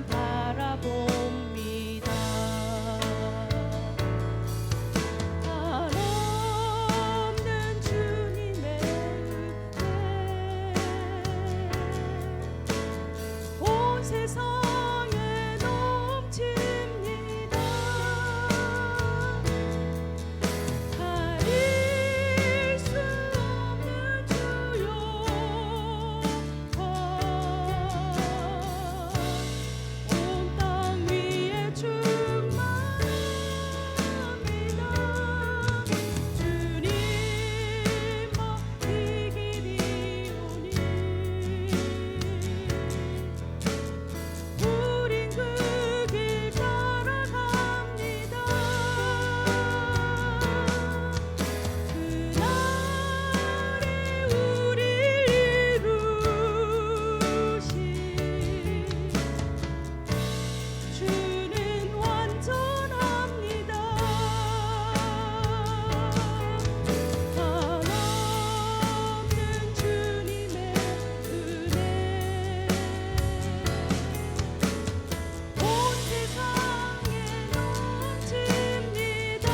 바라봅니다. 한없는 주님의 은혜 온 세상에 넘칩니다. 가릴 수 없는 주요 온 땅 위에 충만합니다. 주님만 이 길이 오니 우린 그 길 따라갑니다. 그날에 우릴 이루신 주는 완전합니다. 한없는 주님의 은혜 온 세상에 넘칩니다.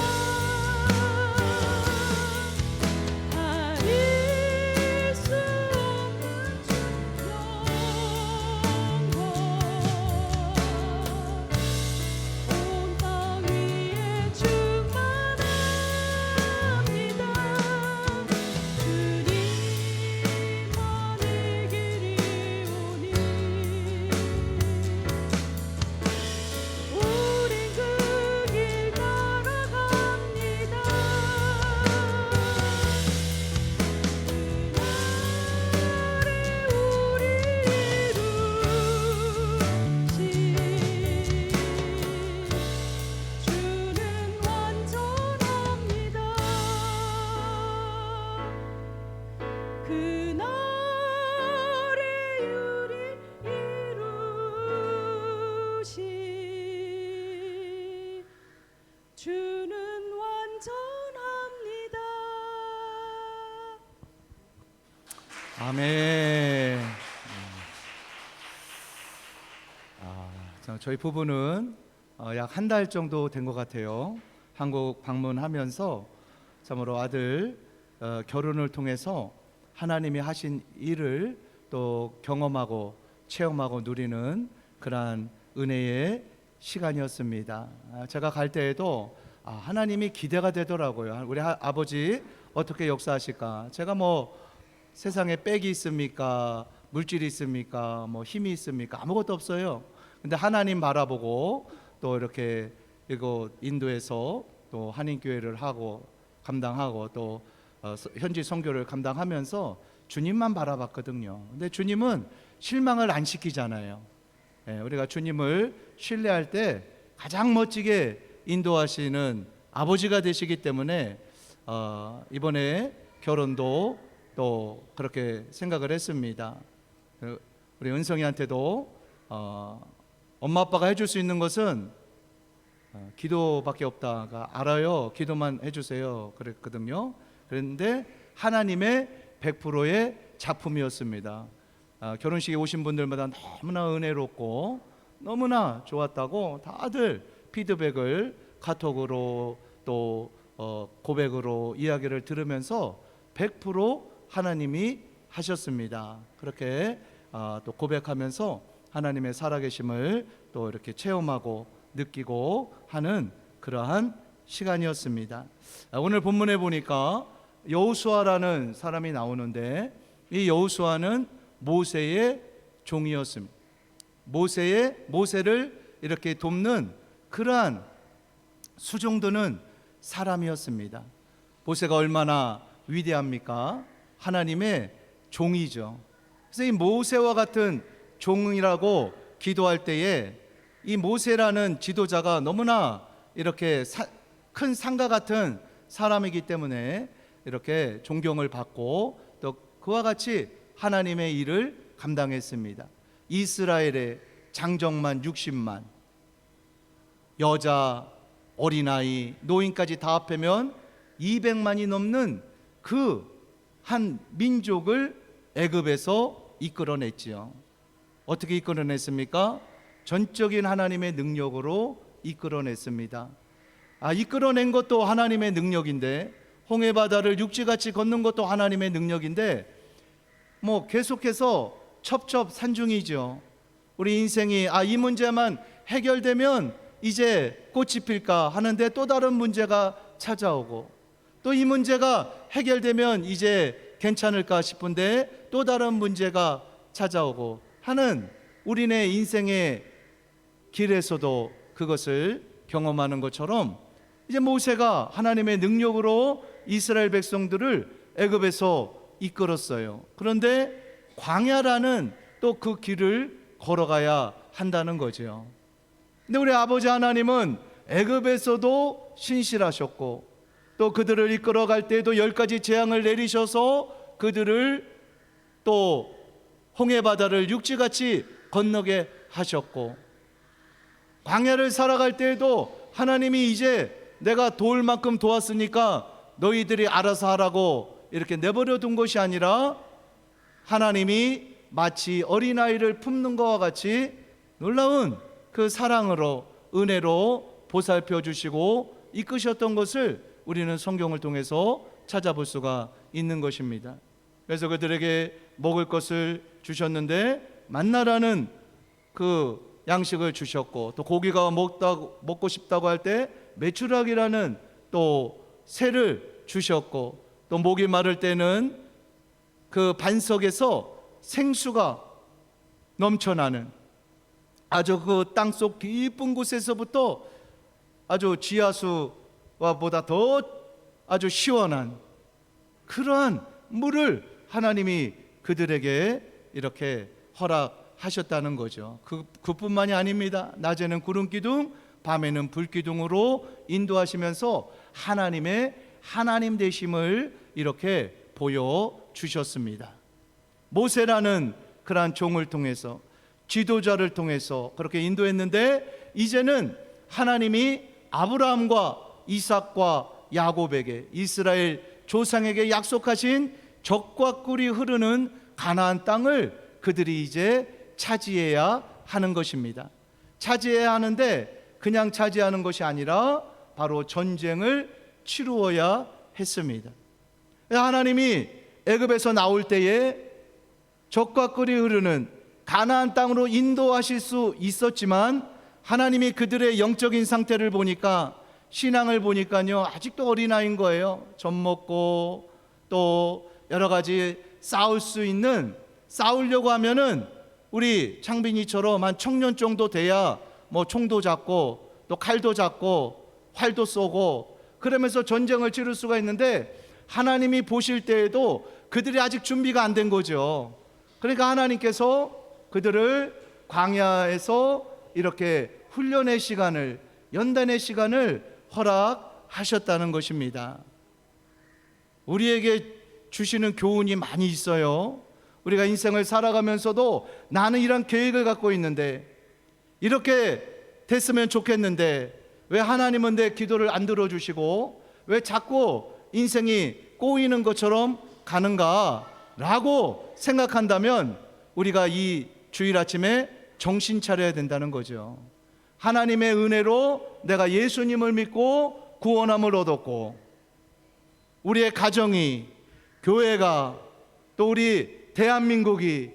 가릴 수 없는 주 영광 온 땅 위에 충만합니다. 주님만 이 길이 오니 우린 그 길 따라갑니다. 그날에 우릴 이루신 주는 완전합니다. 아멘. 저희 부부는 약 한 달 정도 된 것 같아요. 한국 방문하면서 참으로 아들 결혼을 통해서 하나님이 하신 일을 또 경험하고 체험하고 누리는 그러한 은혜의 시간이었습니다. 제가 갈 때에도 하나님이 기대가 되더라고요. 우리 아버지 어떻게 역사하실까? 제가 뭐 세상에 빽이 있습니까? 물질이 있습니까? 뭐 힘이 있습니까? 아무것도 없어요. 근데 하나님 바라보고 또 이렇게 이곳 인도에서 또 한인교회를 하고 감당하고 또 현지 선교를 감당하면서 주님만 바라봤거든요. 근데 주님은 실망을 안 시키잖아요. 우리가 주님을 신뢰할 때 가장 멋지게 인도하시는 아버지가 되시기 때문에 이번에 결혼도 또 그렇게 생각을 했습니다. 우리 은성이한테도 엄마 아빠가 해줄 수 있는 것은 기도밖에 없다가 알아요. 기도만 해주세요. 그랬거든요. 그런데 하나님의 100%의 작품이었습니다. 결혼식에 오신 분들마다 너무나 은혜롭고 너무나 좋았다고 다들 피드백을 카톡으로 또 고백으로 이야기를 들으면서 100% 하나님이 하셨습니다. 그렇게 또 고백하면서 하나님의 살아계심을 또 이렇게 체험하고 느끼고 하는 그러한 시간이었습니다. 오늘 본문에 보니까 여호수아라는 사람이 나오는데 이 여호수아는 모세의 종이었습니다. 모세를 이렇게 돕는 그러한 수종드는 사람이었습니다. 모세가 얼마나 위대합니까? 하나님의 종이죠. 그래서 이 모세와 같은 종이라고 기도할 때에 이 모세라는 지도자가 너무나 이렇게 큰 산과 같은 사람이기 때문에 이렇게 존경을 받고 또 그와 같이 하나님의 일을 감당했습니다. 이스라엘의 장정만 60만, 여자, 어린아이, 노인까지 다 합하면 200만이 넘는 그 한 민족을 애굽에서 이끌어냈지요. 어떻게 이끌어냈습니까? 전적인 하나님의 능력으로 이끌어냈습니다. 이끌어낸 것도 하나님의 능력인데, 홍해바다를 육지같이 걷는 것도 하나님의 능력인데, 계속해서 첩첩산중이죠. 우리 인생이 이 문제만 해결되면 이제 꽃이 필까 하는데 또 다른 문제가 찾아오고, 또 이 문제가 해결되면 이제 괜찮을까 싶은데 또 다른 문제가 찾아오고 하는 우리네 인생의 길에서도 그것을 경험하는 것처럼, 이제 모세가 하나님의 능력으로 이스라엘 백성들을 애굽에서 이끌었어요. 그런데 광야라는 또 그 길을 걸어가야 한다는 거죠. 근데 우리 아버지 하나님은 애굽에서도 신실하셨고, 또 그들을 이끌어갈 때에도 10가지 재앙을 내리셔서 그들을 또 홍해바다를 육지같이 건너게 하셨고, 광야를 살아갈 때에도 하나님이 이제 내가 도울 만큼 도왔으니까 너희들이 알아서 하라고 이렇게 내버려 둔 것이 아니라, 하나님이 마치 어린아이를 품는 것과 같이 놀라운 그 사랑으로, 은혜로 보살펴 주시고 이끄셨던 것을 우리는 성경을 통해서 찾아볼 수가 있는 것입니다. 그래서 그들에게 먹을 것을 주셨는데 만나라는 그 양식을 주셨고, 또 고기가 먹고 싶다고 할 때 메추라기라는 또 새를 주셨고, 또 목이 마를 때는 그 반석에서 생수가 넘쳐나는, 아주 그 땅속 깊은 곳에서부터 아주 지하수와 보다 더 아주 시원한 그러한 물을 하나님이 그들에게 이렇게 허락하셨다는 거죠. 그뿐만이 아닙니다. 낮에는 구름 기둥, 밤에는 불 기둥으로 인도하시면서 하나님의 하나님 되심을 이렇게 보여주셨습니다. 모세라는 그러한 종을 통해서, 지도자를 통해서 그렇게 인도했는데, 이제는 하나님이 아브라함과 이삭과 야곱에게, 이스라엘 조상에게 약속하신 젖과 꿀이 흐르는 가나안 땅을 그들이 이제 차지해야 하는 것입니다. 차지해야 하는데 그냥 차지하는 것이 아니라 바로 전쟁을 치루어야 했습니다. 하나님이 애굽에서 나올 때에 젖과 꿀이 흐르는 가나안 땅으로 인도하실 수 있었지만, 하나님이 그들의 영적인 상태를 보니까, 신앙을 보니까요, 아직도 어린아이인 거예요. 젖 먹고 또 여러 가지 싸우려고 하면은 우리 창빈이처럼 한 청년 정도 돼야 총도 잡고 또 칼도 잡고 활도 쏘고 그러면서 전쟁을 치를 수가 있는데, 하나님이 보실 때에도 그들이 아직 준비가 안 된 거죠. 그러니까 하나님께서 그들을 광야에서 이렇게 훈련의 시간을, 연단의 시간을 허락하셨다는 것입니다. 우리에게 주시는 교훈이 많이 있어요. 우리가 인생을 살아가면서도 나는 이런 계획을 갖고 있는데, 이렇게 됐으면 좋겠는데 왜 하나님은 내 기도를 안 들어주시고 왜 자꾸 인생이 꼬이는 것처럼 가는가 라고 생각한다면, 우리가 이 주일 아침에 정신 차려야 된다는 거죠. 하나님의 은혜로 내가 예수님을 믿고 구원함을 얻었고, 우리의 가정이, 교회가, 또 우리 대한민국이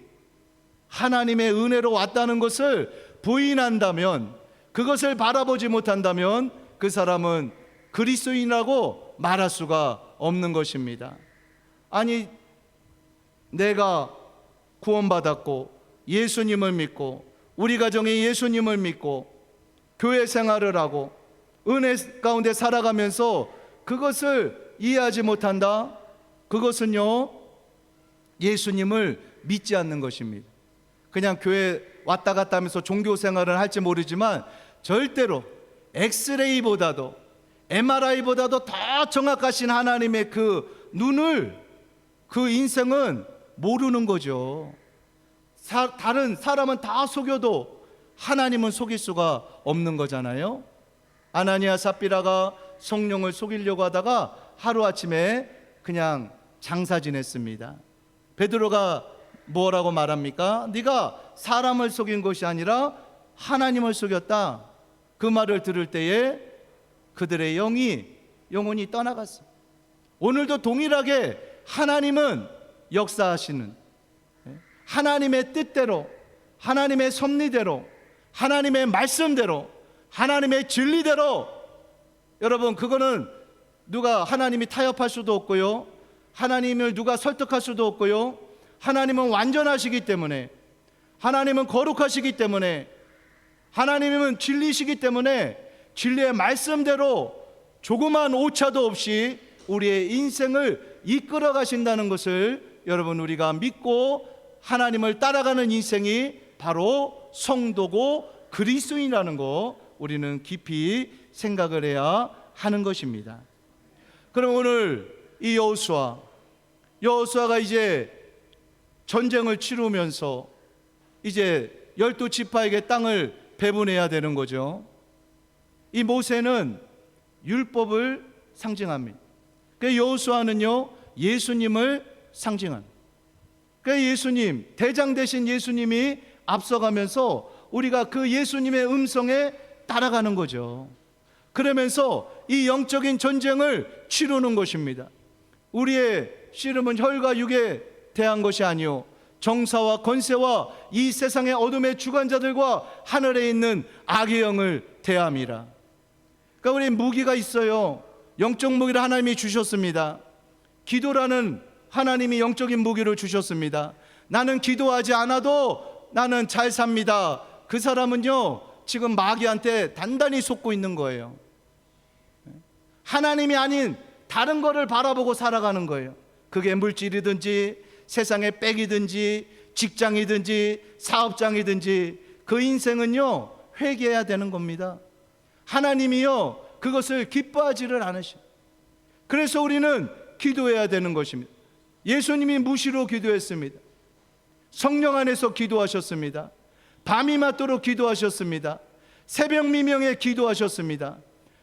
하나님의 은혜로 왔다는 것을 부인한다면, 그것을 바라보지 못한다면 그 사람은 그리스도인이라고 말할 수가 없는 것입니다. 아니, 내가 구원받았고 예수님을 믿고 우리 가정이 예수님을 믿고 교회 생활을 하고 은혜 가운데 살아가면서 그것을 이해하지 못한다? 그것은요, 예수님을 믿지 않는 것입니다. 그냥 교회 왔다 갔다 하면서 종교 생활을 할지 모르지만 절대로 엑스레이보다도 MRI보다도 더 정확하신 하나님의 그 눈을, 그 인생은 모르는 거죠. 다른 사람은 다 속여도 하나님은 속일 수가 없는 거잖아요. 아나니아 삽비라가 성령을 속이려고 하다가 하루아침에 그냥 장사 지냈습니다. 베드로가 뭐라고 말합니까? 네가 사람을 속인 것이 아니라 하나님을 속였다. 그 말을 들을 때에 그들의 영이 영혼이 떠나갔어. 오늘도 동일하게 하나님은 역사하시는, 하나님의 뜻대로, 하나님의 섭리대로, 하나님의 말씀대로, 하나님의 진리대로, 여러분 그거는 누가 하나님이 타협할 수도 없고요, 하나님을 누가 설득할 수도 없고요, 하나님은 완전하시기 때문에, 하나님은 거룩하시기 때문에, 하나님은 진리시기 때문에 진리의 말씀대로 조그만 오차도 없이 우리의 인생을 이끌어 가신다는 것을 여러분 우리가 믿고 하나님을 따라가는 인생이 바로 성도고 그리스도인이라는 거 우리는 깊이 생각을 해야 하는 것입니다. 그럼 오늘 이 여호수아가 이제 전쟁을 치르면서 이제 12지파에게 땅을 배분해야 되는 거죠. 이 모세는 율법을 상징합니다. 그 여호수아는요 예수님을 상징합니다. 그 예수님, 대장 되신 예수님이 앞서가면서 우리가 그 예수님의 음성에 따라가는 거죠. 그러면서 이 영적인 전쟁을 치르는 것입니다. 우리의 씨름은 혈과 육에 대한 것이 아니요 정사와 권세와 이 세상의 어둠의 주관자들과 하늘에 있는 악의 영을 대함이라. 그러니까 우리 무기가 있어요. 영적 무기를 하나님이 주셨습니다. 기도라는 하나님이 영적인 무기를 주셨습니다. 나는 기도하지 않아도 나는 잘 삽니다. 그 사람은요 지금 마귀한테 단단히 속고 있는 거예요. 하나님이 아닌 다른 거를 바라보고 살아가는 거예요. 그게 물질이든지 세상의 빽이든지 직장이든지 사업장이든지 그 인생은요 회개해야 되는 겁니다. 하나님이요 그것을 기뻐하지를 않으셔. 그래서 우리는 기도해야 되는 것입니다. 예수님이 무시로 기도했습니다. 성령 안에서 기도하셨습니다. 밤이 맞도록 기도하셨습니다. 새벽 미명에 기도하셨습니다.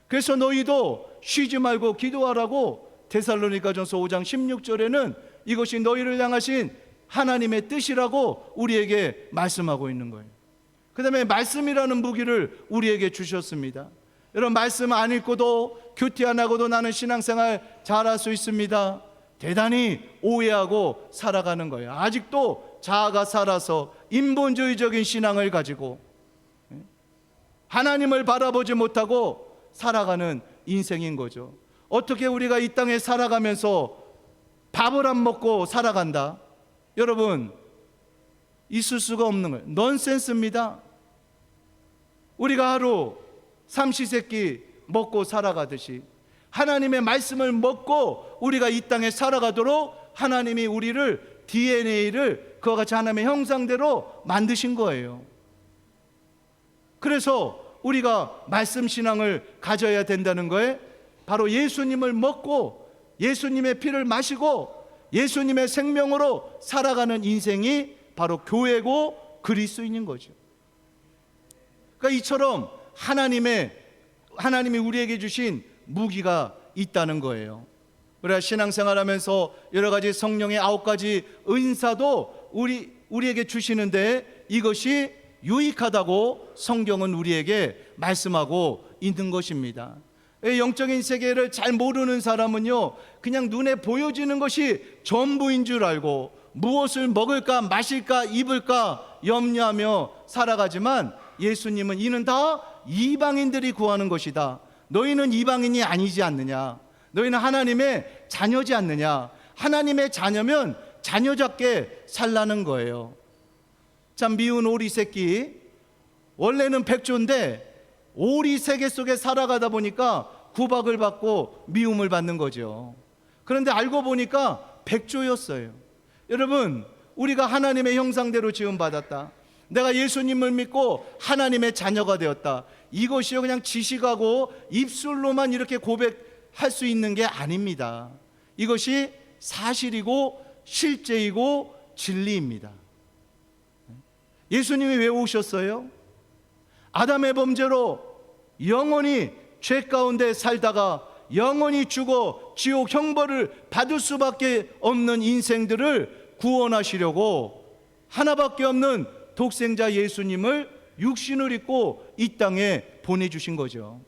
그래서 너희도 쉬지 말고 기도하라고 데살로니가전서 5장 16절에는 이것이 너희를 향하신 하나님의 뜻이라고 우리에게 말씀하고 있는 거예요. 그 다음에 말씀이라는 무기를 우리에게 주셨습니다. 여러분 말씀 안 읽고도 큐티 안 하고도 나는 신앙생활 잘할 수 있습니다. 대단히 오해하고 살아가는 거예요. 아직도 자아가 살아서 인본주의적인 신앙을 가지고 하나님을 바라보지 못하고 살아가는 인생인 거죠. 어떻게 우리가 이 땅에 살아가면서 밥을 안 먹고 살아간다? 여러분 있을 수가 없는 거예요. 넌센스입니다. 우리가 하루 삼시세끼 먹고 살아가듯이 하나님의 말씀을 먹고 우리가 이 땅에 살아가도록 하나님이 우리를 DNA를 그와 같이 하나님의 형상대로 만드신 거예요. 그래서 우리가 말씀 신앙을 가져야 된다는 거에 바로 예수님을 먹고 예수님의 피를 마시고 예수님의 생명으로 살아가는 인생이 바로 교회고 그리스도인인 거죠. 그러니까 이처럼 하나님이 우리에게 주신 무기가 있다는 거예요. 우리가 신앙생활하면서 여러 가지 성령의 9가지 은사도 우리에게 주시는데 이것이 유익하다고 성경은 우리에게 말씀하고 있는 것입니다. 영적인 세계를 잘 모르는 사람은요 그냥 눈에 보여지는 것이 전부인 줄 알고 무엇을 먹을까 마실까 입을까 염려하며 살아가지만 예수님은 이는 다 이방인들이 구하는 것이다. 너희는 이방인이 아니지 않느냐? 너희는 하나님의 자녀지 않느냐? 하나님의 자녀면 자녀답게 살라는 거예요. 참 미운 오리 새끼, 원래는 백조인데 오리 세계 속에 살아가다 보니까 구박을 받고 미움을 받는 거죠. 그런데 알고 보니까 백조였어요. 여러분 우리가 하나님의 형상대로 지음받았다. 내가 예수님을 믿고 하나님의 자녀가 되었다. 이것이요 그냥 지식하고 입술로만 이렇게 고백할 수 있는 게 아닙니다. 이것이 사실이고 실제이고 진리입니다. 예수님이 왜 오셨어요? 아담의 범죄로 영원히 죄 가운데 살다가 영원히 죽어 지옥 형벌을 받을 수밖에 없는 인생들을 구원하시려고 하나밖에 없는 독생자 예수님을 육신을 입고 이 땅에 보내주신 거죠.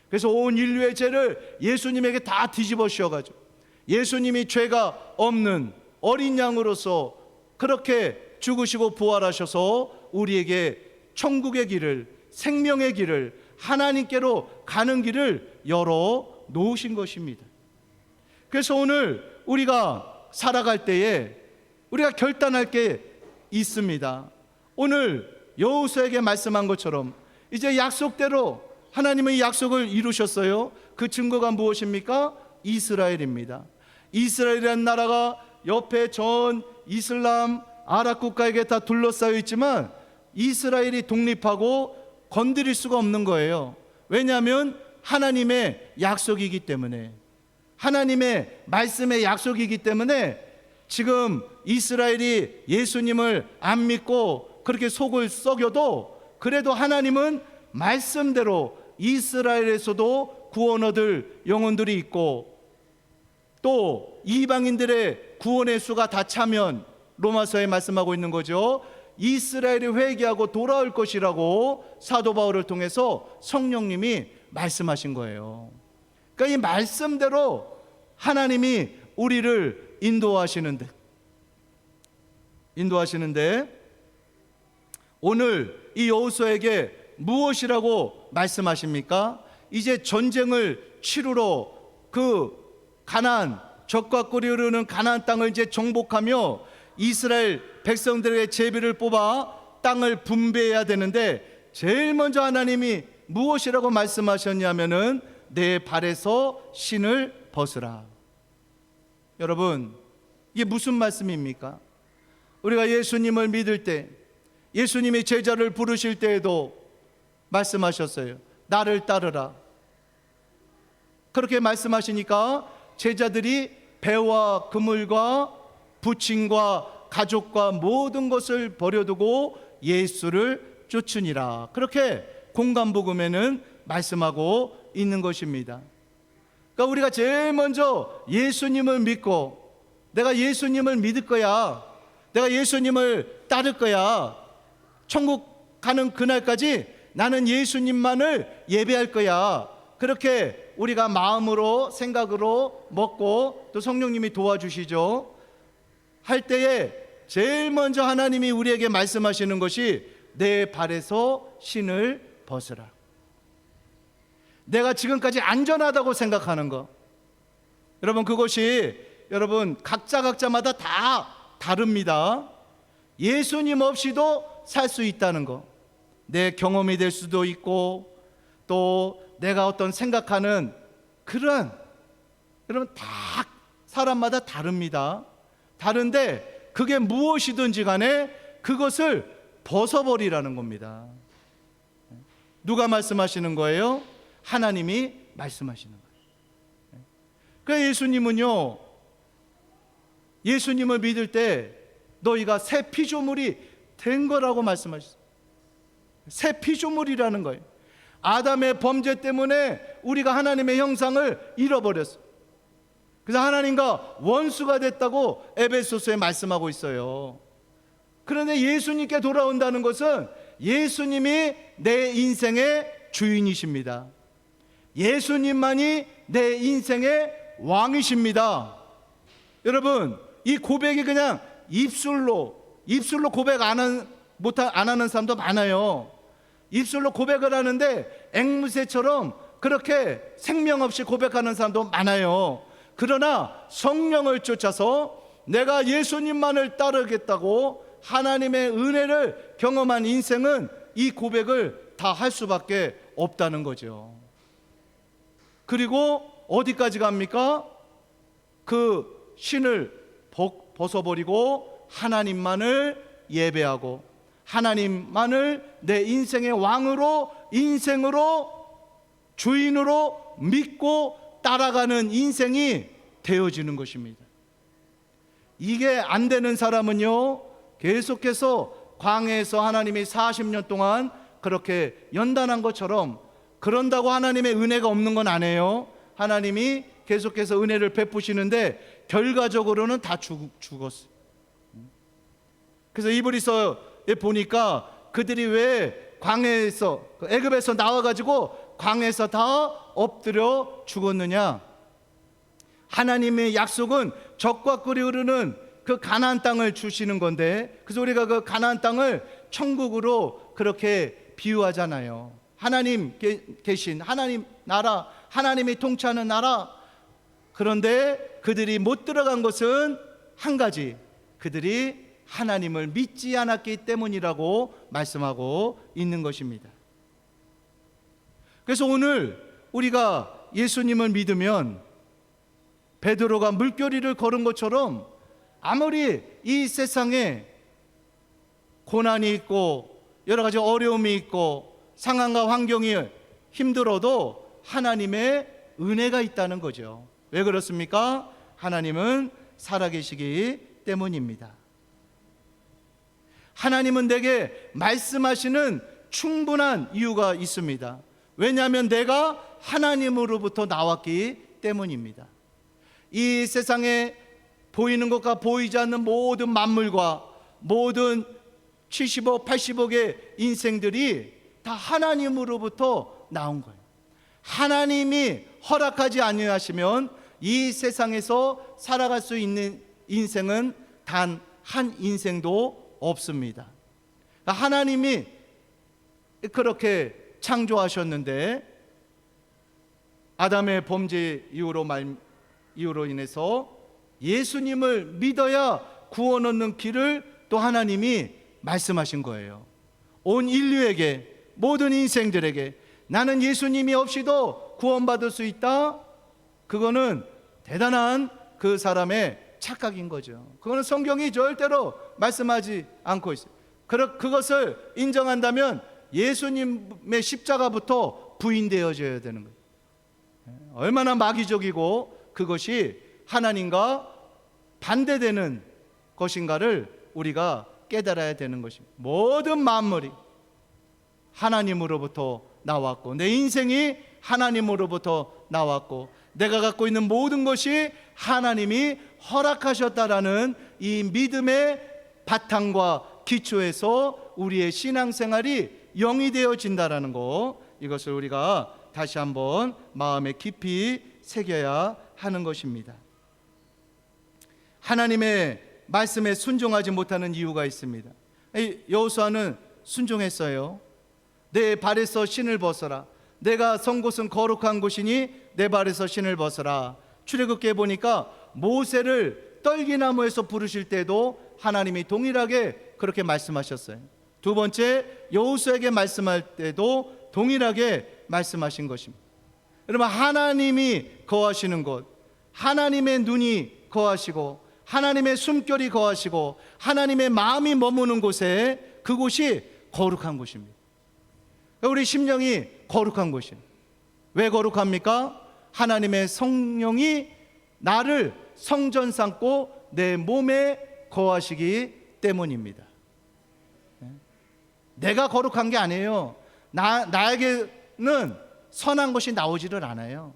그래서 온 인류의 죄를 예수님에게 다 뒤집어 씌워가지고 예수님이 죄가 없는 어린 양으로서 그렇게 죽으시고 부활하셔서 우리에게 천국의 길을, 생명의 길을, 하나님께로 가는 길을 열어 놓으신 것입니다. 그래서 오늘 우리가 살아갈 때에 우리가 결단할 게 있습니다. 오늘 여호수아에게 말씀한 것처럼 이제 약속대로 하나님은 이 약속을 이루셨어요. 그 증거가 무엇입니까? 이스라엘입니다. 이스라엘이라는 나라가 옆에 전 이슬람 아랍 국가에게 다 둘러싸여 있지만 이스라엘이 독립하고 건드릴 수가 없는 거예요. 왜냐하면 하나님의 약속이기 때문에, 하나님의 말씀의 약속이기 때문에 지금 이스라엘이 예수님을 안 믿고 그렇게 속을 썩여도 그래도 하나님은 말씀대로 이스라엘에서도 구원 얻을 영혼들이 있고 또 이방인들의 구원의 수가 다 차면 로마서에 말씀하고 있는 거죠. 이스라엘이 회개하고 돌아올 것이라고 사도 바울을 통해서 성령님이 말씀하신 거예요. 그러니까 이 말씀대로 하나님이 우리를 인도하시는데 오늘 이 여호수아에게 무엇이라고 말씀하십니까? 이제 전쟁을 치르러 그 가나안, 적과 꿀이 흐르는 가나안 땅을 이제 정복하며 이스라엘 백성들의 제비를 뽑아 땅을 분배해야 되는데 제일 먼저 하나님이 무엇이라고 말씀하셨냐면은 내 발에서 신을 벗으라. 여러분, 이게 무슨 말씀입니까? 우리가 예수님을 믿을 때, 예수님이 제자를 부르실 때에도 말씀하셨어요. 나를 따르라. 그렇게 말씀하시니까 제자들이 배와 그물과 부친과 가족과 모든 것을 버려두고 예수를 쫓으니라. 그렇게 공간복음에는 말씀하고 있는 것입니다. 그러니까 우리가 제일 먼저 예수님을 믿고 내가 예수님을 믿을 거야, 내가 예수님을 따를 거야, 천국 가는 그날까지 나는 예수님만을 예배할 거야, 그렇게 우리가 마음으로 생각으로 먹고 또 성령님이 도와주시죠. 할 때에 제일 먼저 하나님이 우리에게 말씀하시는 것이 내 발에서 신을 벗으라. 내가 지금까지 안전하다고 생각하는 거, 여러분 그것이 여러분 각자마다 다 다릅니다. 예수님 없이도 살 수 있다는 거, 내 경험이 될 수도 있고 또 내가 어떤 생각하는 그런, 여러분 다 사람마다 다릅니다. 다른데 그게 무엇이든지 간에 그것을 벗어버리라는 겁니다. 누가 말씀하시는 거예요? 하나님이 말씀하시는 거예요. 그러니까 예수님은요, 예수님을 믿을 때 너희가 새 피조물이 된 거라고 말씀하셨어요. 새 피조물이라는 거예요. 아담의 범죄 때문에 우리가 하나님의 형상을 잃어버렸어요. 그래서 하나님과 원수가 됐다고 에베소서에 말씀하고 있어요. 그런데 예수님께 돌아온다는 것은 예수님이 내 인생의 주인이십니다. 예수님만이 내 인생의 왕이십니다. 여러분, 이 고백이 그냥 입술로 고백 안 하는 사람도 많아요. 입술로 고백을 하는데 앵무새처럼 그렇게 생명 없이 고백하는 사람도 많아요. 그러나 성령을 쫓아서 내가 예수님만을 따르겠다고 하나님의 은혜를 경험한 인생은 이 고백을 다 할 수밖에 없다는 거죠. 그리고 어디까지 갑니까? 그 신을 벗어버리고 하나님만을 예배하고 하나님만을 내 인생의 왕으로, 인생으로, 주인으로 믿고 따라가는 인생이 되어지는 것입니다. 이게 안 되는 사람은요, 계속해서 광야에서 하나님이 40년 동안 그렇게 연단한 것처럼, 그런다고 하나님의 은혜가 없는 건 아니에요. 하나님이 계속해서 은혜를 베푸시는데 결과적으로는 다 죽었어요. 그래서 이브리서에 보니까 그들이 왜 광야에서 애굽에서 나와 가지고 광야에서 다 엎드려 죽었느냐? 하나님의 약속은 적과 꿀이 흐르는 그 가나안 땅을 주시는 건데, 그래서 우리가 그 가나안 땅을 천국으로 그렇게 비유하잖아요. 하나님 계신 하나님 나라, 하나님이 통치하는 나라. 그런데 그들이 못 들어간 것은 한 가지, 그들이 하나님을 믿지 않았기 때문이라고 말씀하고 있는 것입니다. 그래서 오늘 우리가 예수님을 믿으면 베드로가 물결위를 걸은 것처럼 아무리 이 세상에 고난이 있고 여러 가지 어려움이 있고 상황과 환경이 힘들어도 하나님의 은혜가 있다는 거죠. 왜 그렇습니까? 하나님은 살아계시기 때문입니다. 하나님은 내게 말씀하시는 충분한 이유가 있습니다. 왜냐하면 내가 하나님으로부터 나왔기 때문입니다. 이 세상에 보이는 것과 보이지 않는 모든 만물과 모든 70억, 80억의 인생들이 다 하나님으로부터 나온 거예요. 하나님이 허락하지 아니하시면 이 세상에서 살아갈 수 있는 인생은 단 한 인생도 없습니다. 하나님이 그렇게 창조하셨는데 아담의 범죄 이유로 인해서 예수님을 믿어야 구원 얻는 길을 또 하나님이 말씀하신 거예요. 온 인류에게, 모든 인생들에게 나는 예수님이 없이도 구원받을 수 있다. 그거는 대단한 그 사람의 착각인 거죠. 그거는 성경이 절대로 말씀하지 않고 있어요. 그것을 인정한다면 예수님의 십자가부터 부인되어져야 되는 거예요. 얼마나 마귀적이고 그것이 하나님과 반대되는 것인가를 우리가 깨달아야 되는 것입니다. 모든 만물이 하나님으로부터 나왔고 내 인생이 하나님으로부터 나왔고 내가 갖고 있는 모든 것이 하나님이 허락하셨다라는 이 믿음의 바탕과 기초에서 우리의 신앙생활이 영이 되어진다라는 것, 이것을 우리가 다시 한번 마음에 깊이 새겨야 하는 것입니다. 하나님의 말씀에 순종하지 못하는 이유가 있습니다. 여호수아는 순종했어요. 내 발에서 신을 벗어라. 내가 선 곳은 거룩한 곳이니 내 발에서 신을 벗어라. 출애굽기에 보니까 모세를 떨기나무에서 부르실 때도 하나님이 동일하게 그렇게 말씀하셨어요. 두 번째, 여호수아에게 말씀할 때도 동일하게 말씀하신 것입니다. 여러분, 하나님이 거하시는 곳, 하나님의 눈이 거하시고 하나님의 숨결이 거하시고 하나님의 마음이 머무는 곳에, 그곳이 거룩한 곳입니다. 우리 심령이 거룩한 곳이에요. 왜 거룩합니까? 하나님의 성령이 나를 성전 삼고 내 몸에 거하시기 때문입니다. 내가 거룩한 게 아니에요. 나에게는 선한 것이 나오지를 않아요.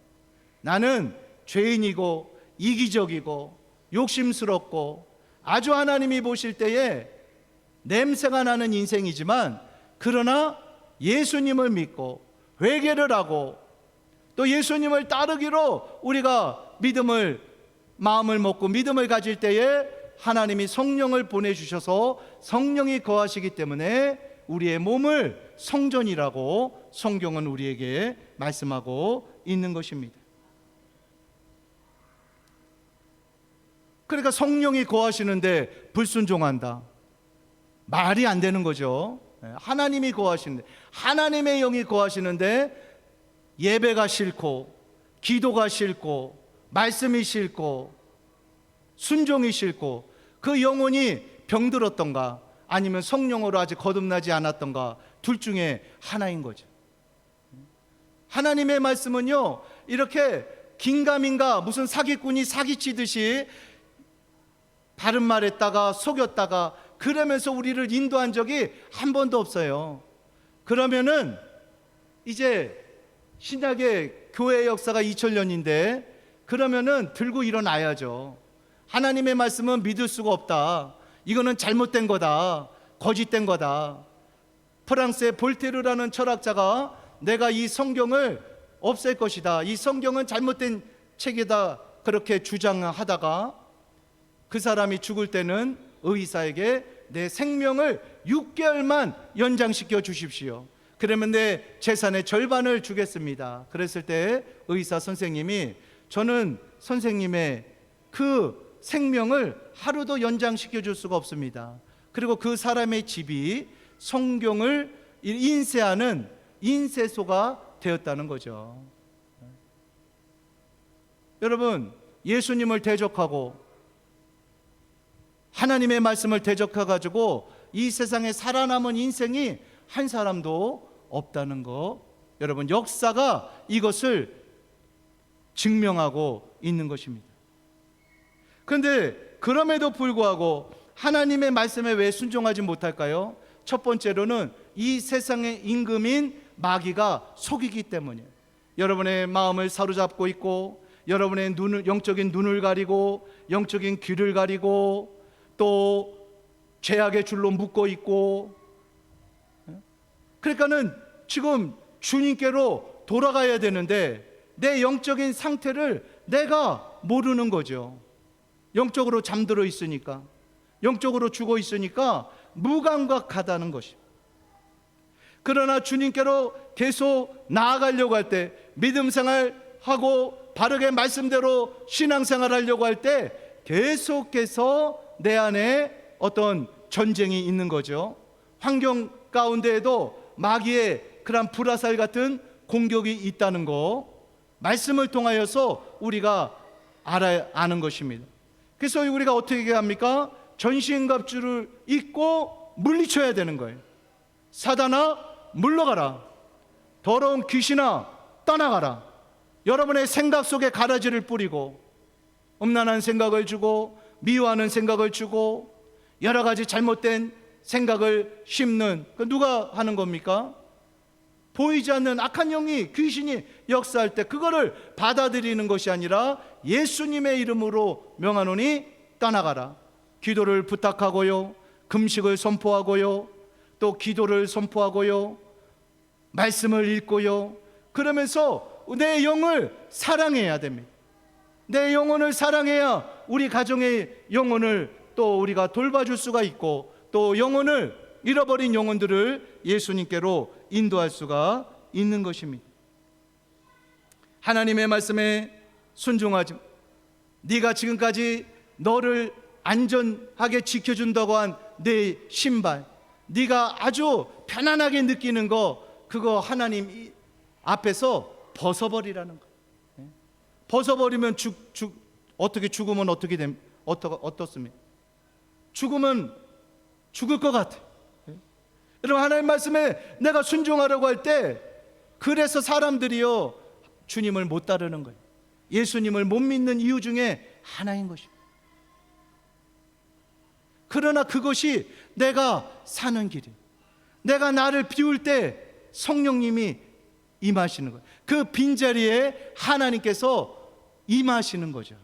나는 죄인이고 이기적이고 욕심스럽고 아주 하나님이 보실 때에 냄새가 나는 인생이지만, 그러나 예수님을 믿고 회개를 하고 또 예수님을 따르기로 우리가 마음을 먹고 믿음을 가질 때에 하나님이 성령을 보내주셔서 성령이 거하시기 때문에 우리의 몸을 성전이라고 성경은 우리에게 말씀하고 있는 것입니다. 그러니까 성령이 거하시는데 불순종한다, 말이 안 되는 거죠. 하나님이 거하시는데, 하나님의 영이 거하시는데 예배가 싫고 기도가 싫고 말씀이 싫고 순종이 싫고, 그 영혼이 병들었던가 아니면 성령으로 아직 거듭나지 않았던가, 둘 중에 하나인 거죠. 하나님의 말씀은요, 이렇게 긴가민가 무슨 사기꾼이 사기치듯이 바른 말 했다가 속였다가 그러면서 우리를 인도한 적이 한 번도 없어요. 그러면은 이제 신약의 교회 역사가 2000년인데 그러면은 들고 일어나야죠. 하나님의 말씀은 믿을 수가 없다, 이거는 잘못된 거다, 거짓된 거다, 프랑스의 볼테르라는 철학자가 내가 이 성경을 없앨 것이다, 이 성경은 잘못된 책이다, 그렇게 주장하다가 그 사람이 죽을 때는 의사에게 내 생명을 6개월만 연장시켜 주십시오. 그러면 내 재산의 절반을 주겠습니다. 그랬을 때 의사 선생님이 저는 선생님의 그 생명을 하루도 연장시켜 줄 수가 없습니다. 그리고 그 사람의 집이 성경을 인쇄하는 인쇄소가 되었다는 거죠. 여러분, 예수님을 대적하고 하나님의 말씀을 대적해가지고 이 세상에 살아남은 인생이 한 사람도 없다는 거, 여러분, 역사가 이것을 증명하고 있는 것입니다. 그런데 그럼에도 불구하고 하나님의 말씀에 왜 순종하지 못할까요? 첫 번째로는 이 세상의 임금인 마귀가 속이기 때문이에요. 여러분의 마음을 사로잡고 있고, 여러분의 영적인 눈을 가리고, 영적인 귀를 가리고, 또 죄악의 줄로 묶고 있고, 그러니까는 지금 주님께로 돌아가야 되는데 내 영적인 상태를 내가 모르는 거죠. 영적으로 잠들어 있으니까, 영적으로 죽어 있으니까 무감각하다는 것입니다. 그러나 주님께로 계속 나아가려고 할 때, 믿음 생활하고 바르게 말씀대로 신앙생활 하려고 할 때 계속해서 내 안에 어떤 전쟁이 있는 거죠. 환경 가운데에도 마귀의 그런 불화살 같은 공격이 있다는 거, 말씀을 통하여서 우리가 아는 것입니다. 그래서 우리가 어떻게 합니까? 전신갑주를 입고 물리쳐야 되는 거예요. 사단아, 물러가라. 더러운 귀신아, 떠나가라. 여러분의 생각 속에 가라지를 뿌리고 음란한 생각을 주고 미워하는 생각을 주고 여러 가지 잘못된 생각을 심는, 누가 하는 겁니까? 보이지 않는 악한 영이, 귀신이 역사할 때 그거를 받아들이는 것이 아니라 예수님의 이름으로 명하노니 떠나가라. 기도를 부탁하고요, 금식을 선포하고요, 또 기도를 선포하고요, 말씀을 읽고요, 그러면서 내 영을 사랑해야 됩니다. 내 영혼을 사랑해야 우리 가정의 영혼을 또 우리가 돌봐줄 수가 있고, 또 영혼을, 잃어버린 영혼들을 예수님께로 인도할 수가 있는 것입니다. 하나님의 말씀에 순종하지, 네가 지금까지 너를 안전하게 지켜준다고 한 내 신발, 네가 아주 편안하게 느끼는 거, 그거 하나님 앞에서 벗어버리라는 거. 벗어버리면 어떻게 죽으면 어떻습니까? 죽으면 죽을 것 같아. 여러분, 하나님 말씀에 내가 순종하려고 할 때, 그래서 사람들이요 주님을 못 따르는 거예요. 예수님을 못 믿는 이유 중에 하나인 것입니다. 그러나 그것이 내가 사는 길이에요. 내가 나를 비울 때 성령님이 임하시는 거예요. 그 빈자리에 하나님께서 임하시는 거죠.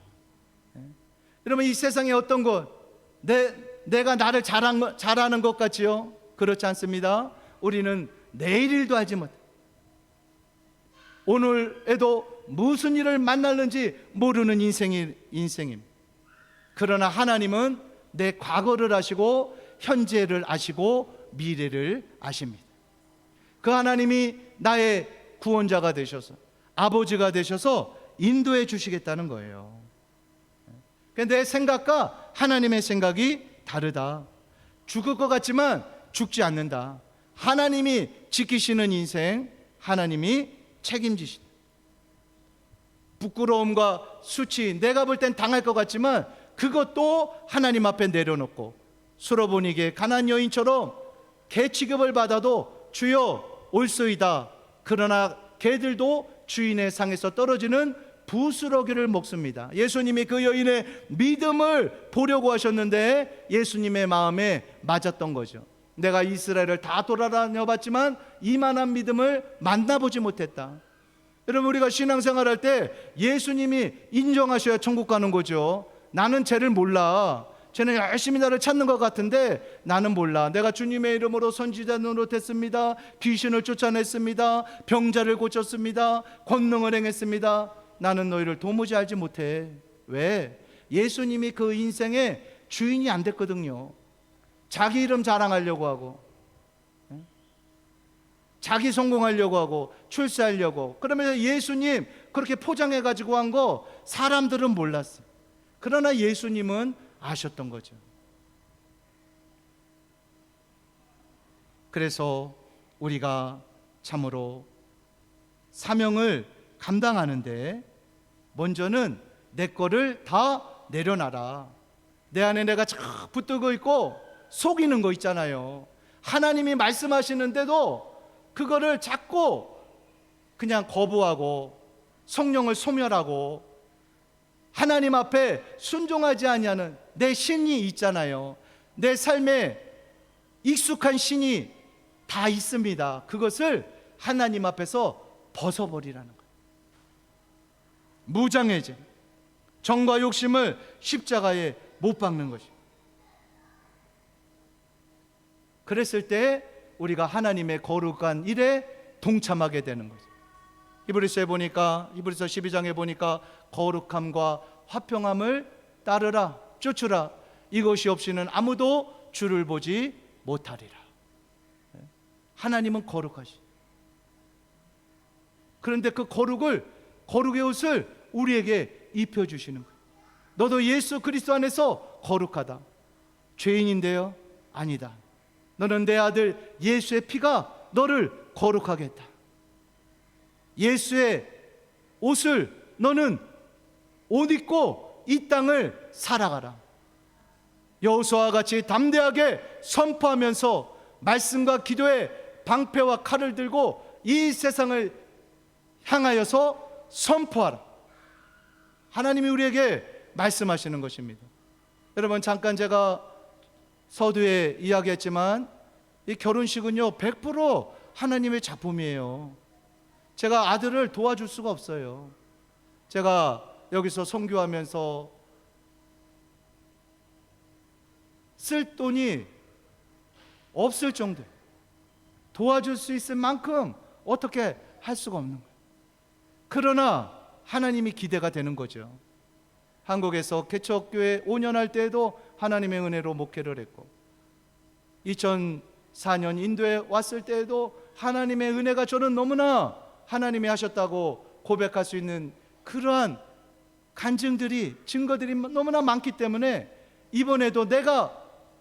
여러분, 이 세상에 어떤 것, 내가 나를 잘하는 것 같지요? 그렇지 않습니다. 우리는 내일 일도 알지 못해. 오늘에도 무슨 일을 만날는지 모르는 인생입니다. 그러나 하나님은 내 과거를 아시고 현재를 아시고 미래를 아십니다. 그 하나님이 나의 구원자가 되셔서, 아버지가 되셔서 인도해 주시겠다는 거예요. 내 생각과 하나님의 생각이 다르다. 죽을 것 같지만 죽지 않는다. 하나님이 지키시는 인생, 하나님이 책임지신다. 부끄러움과 수치, 내가 볼 땐 당할 것 같지만 그것도 하나님 앞에 내려놓고, 수로보니게 가난 여인처럼 개 취급을 받아도 주여 올소이다. 그러나 개들도 주인의 상에서 떨어지는 부스러기를 먹습니다. 예수님이 그 여인의 믿음을 보려고 하셨는데 예수님의 마음에 맞았던 거죠. 내가 이스라엘을 다 돌아다녀 봤지만 이만한 믿음을 만나보지 못했다. 여러분, 우리가 신앙생활 할 때 예수님이 인정하셔야 천국 가는 거죠. 나는 죄를 몰라. 쟤는 열심히 나를 찾는 것 같은데 나는 몰라. 내가 주님의 이름으로 선지자 노릇했습니다. 귀신을 쫓아냈습니다. 병자를 고쳤습니다. 권능을 행했습니다. 나는 너희를 도무지 알지 못해. 왜? 예수님이 그 인생의 주인이 안 됐거든요. 자기 이름 자랑하려고 하고, 자기 성공하려고 하고, 출세하려고. 그러면서 예수님 그렇게 포장해 가지고 한 거 사람들은 몰랐어요. 그러나 예수님은 아셨던 거죠. 그래서 우리가 참으로 사명을 감당하는데 먼저는 내 거를 다 내려놔라. 내 안에 내가 쫙 붙들고 있고 속이는 거 있잖아요. 하나님이 말씀하시는데도 그거를 자꾸 그냥 거부하고 성령을 소멸하고 하나님 앞에 순종하지 아니하는 내 신이 있잖아요. 내 삶에 익숙한 신이 다 있습니다. 그것을 하나님 앞에서 벗어버리라는 거예요. 무장해제, 정과 욕심을 십자가에 못 박는 것입니다. 그랬을 때 우리가 하나님의 거룩한 일에 동참하게 되는 거죠. 히브리서에 보니까, 히브리서 12장에 보니까 거룩함과 화평함을 따르라, 쫓으라. 이것이 없이는 아무도 주를 보지 못하리라. 하나님은 거룩하시. 그런데 그 거룩의 옷을 우리에게 입혀주시는 거예요. 너도 예수 그리스도 안에서 거룩하다. 죄인인데요? 아니다. 너는 내 아들 예수의 피가 너를 거룩하게 했다. 예수의 옷을 너는 옷 입고 이 땅을 살아가라. 여호수아와 같이 담대하게 선포하면서 말씀과 기도의 방패와 칼을 들고 이 세상을 향하여서 선포하라. 하나님이 우리에게 말씀하시는 것입니다. 여러분, 잠깐 제가 서두에 이야기했지만 이 결혼식은요 100% 하나님의 작품이에요. 제가 아들을 도와줄 수가 없어요. 제가 여기서 선교하면서 쓸 돈이 없을 정도, 도와줄 수 있을 만큼 어떻게 할 수가 없는 거예요. 그러나 하나님이 기대가 되는 거죠. 한국에서 개척교회 5년 할 때에도 하나님의 은혜로 목회를 했고, 2004년 인도에 왔을 때에도 하나님의 은혜가 저는 너무나 하나님이 하셨다고 고백할 수 있는 그러한 간증들이, 증거들이 너무나 많기 때문에 이번에도 내가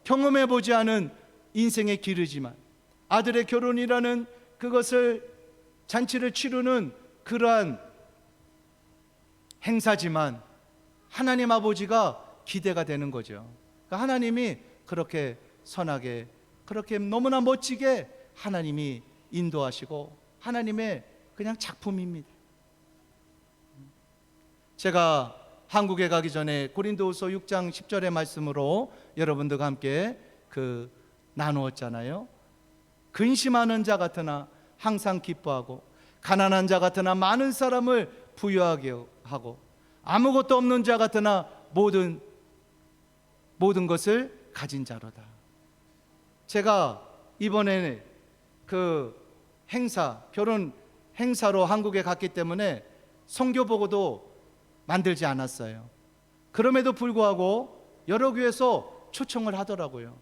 경험해 보지 않은 인생의 길이지만 아들의 결혼이라는 그것을 잔치를 치르는 그러한 행사지만 하나님 아버지가 기대가 되는 거죠. 그러니까 하나님이 그렇게 선하게, 그렇게 너무나 멋지게 하나님이 인도하시고 하나님의 그냥 작품입니다. 제가 한국에 가기 전에 고린도후서 6장 10절의 말씀으로 여러분들과 함께 나누었잖아요. 근심하는 자 같으나 항상 기뻐하고, 가난한 자 같으나 많은 사람을 부유하게 하고, 아무것도 없는 자 같으나 모든 것을 가진 자로다. 제가 이번에 결혼 행사로 한국에 갔기 때문에 선교보고도 만들지 않았어요. 그럼에도 불구하고 여러 교회에서 초청을 하더라고요.